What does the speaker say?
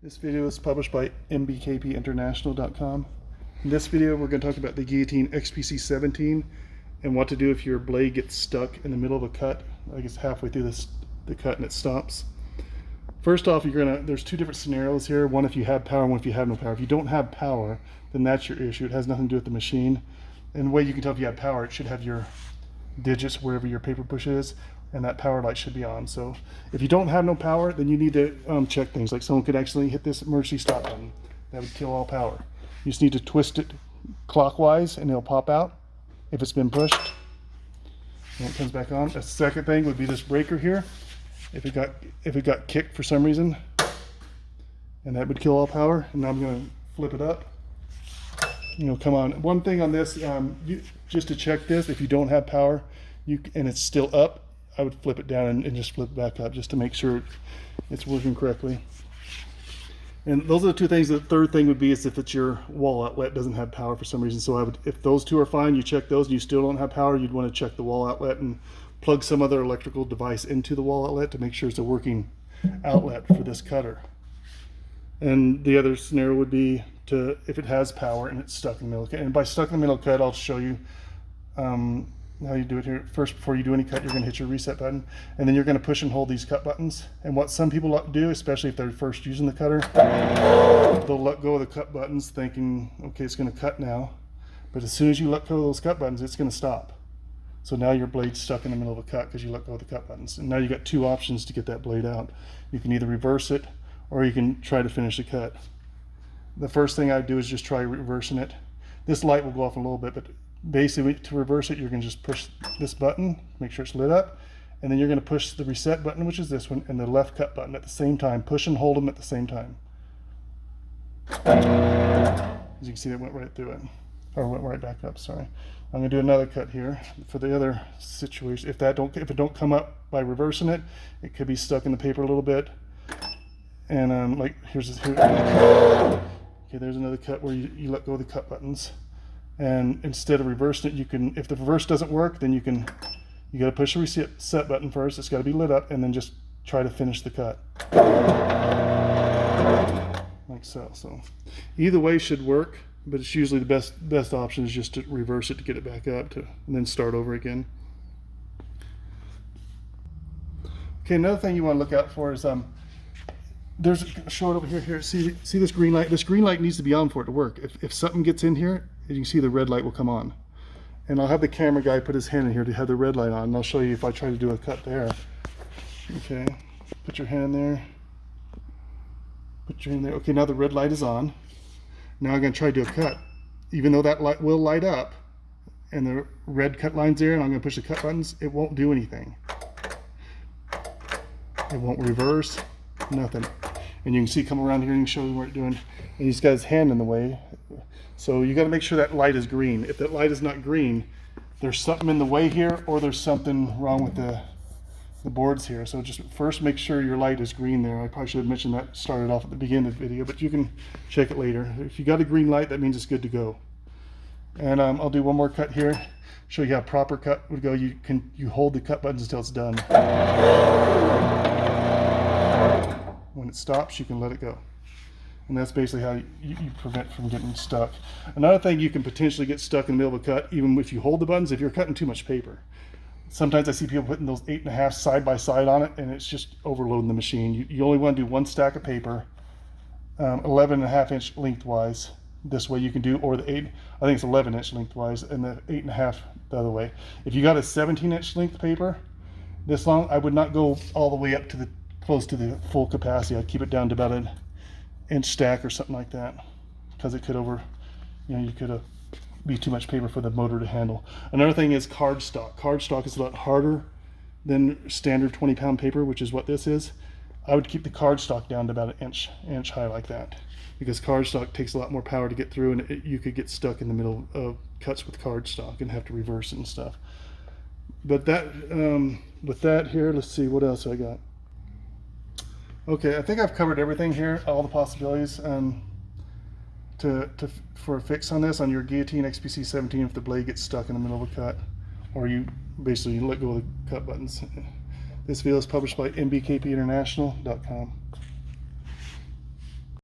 This video is published by mbkpinternational.com. In this video, we're going to talk about the Guillotine XPC17 and what to do if your blade gets stuck in the middle of a cut, like it's halfway through the cut and it stops. First off, there's two different scenarios here. One if you have power, one if you have no power. If you don't have power, then that's your issue. It has nothing to do with the machine. And the way you can tell if you have power, it should have your digits wherever your paper push is, and that power light should be on. So if you don't have no power, then you need to check things. Like someone could accidentally hit this emergency stop button. That would kill all power. You just need to twist it clockwise and it'll pop out if it's been pushed. And it comes back on. The second thing would be this breaker here. If it got kicked for some reason, and that would kill all power. And now I'm going to flip it up. Come on. One thing on this, just to check this, if you don't have power and it's still up, I would flip it down and just flip it back up just to make sure it's working correctly. And those are the two things. The third thing would be is if it's your wall outlet doesn't have power for some reason. So if those two are fine, you check those and you still don't have power, you'd want to check the wall outlet and plug some other electrical device into the wall outlet to make sure it's a working outlet for this cutter. And the other scenario would be if it has power and it's stuck in the middle of the cut. And by stuck in the middle of the cut, I'll show you how you do it here. First, before you do any cut, you're going to hit your reset button, and then you're going to push and hold these cut buttons. And what some people do, especially if they're first using the cutter, they'll let go of the cut buttons thinking, okay, it's going to cut now. But as soon as you let go of those cut buttons, it's going to stop. So now your blade's stuck in the middle of a cut because you let go of the cut buttons. And now you got two options to get that blade out. You can either reverse it or you can try to finish the cut. The first thing I do is just try reversing it. This light will go off in a little bit, but basically to reverse it, you're going to just push this button, make sure it's lit up, and then you're going to push the reset button, which is this one, and the left cut button at the same time. Push and hold them at the same time. As you can see, that went right through it, or went right back up, sorry. I'm going to do another cut here for the other situation. If it don't come up by reversing it, it could be stuck in the paper a little bit. And like here. Okay, there's another cut where you let go of the cut buttons. And instead of reversing it, if the reverse doesn't work, then you got to push the reset button first. It's got to be lit up, and then just try to finish the cut. Like so. So either way should work, but it's usually the best option is just to reverse it to get it back up and then start over again. Okay, another thing you want to look out for is there's a short over here. See this green light? This green light needs to be on for it to work. If something gets in here, you can see the red light will come on. And I'll have the camera guy put his hand in here to have the red light on, and I'll show you if I try to do a cut there. Okay, put your hand there. Put your hand there. Okay, now the red light is on. Now I'm going to try to do a cut. Even though that light will light up, and the red cut line's there, and I'm going to push the cut buttons, it won't do anything. It won't reverse, nothing. And you can see come around here and show you what it's doing. And he's got his hand in the way. So you got to make sure that light is green. If that light is not green, there's something in the way here, or there's something wrong with the boards here. So just first make sure your light is green there. I probably should have mentioned that started off at the beginning of the video, but you can check it later. If you got a green light, that means it's good to go. And I'll do one more cut here, show you how proper cut would go. You hold the cut buttons until it's done. When it stops, you can let it go. And that's basically how you prevent from getting stuck. Another thing, you can potentially get stuck in the middle of a cut, even if you hold the buttons, if you're cutting too much paper. Sometimes I see people putting those 8.5 side by side on it, and it's just overloading the machine. You only want to do one stack of paper, 11.5 inch lengthwise. This way you can do, or the 8, I think it's 11 inch lengthwise, and the 8.5 the other way. If you got a 17 inch length paper this long, I would not go all the way up to close to the full capacity. I'd keep it down to about an inch stack or something like that, because it could you could be too much paper for the motor to handle. Another thing is cardstock. Cardstock is a lot harder than standard 20-pound paper, which is what this is. I would keep the cardstock down to about an inch high like that, because cardstock takes a lot more power to get through, and you could get stuck in the middle of cuts with cardstock and have to reverse it and stuff. But with that here, let's see what else I got. Okay, I think I've covered everything here, all the possibilities for a fix on this on your Guillotine XPC17 if the blade gets stuck in the middle of a cut, or you basically let go of the cut buttons. This video is published by mbkpinternational.com.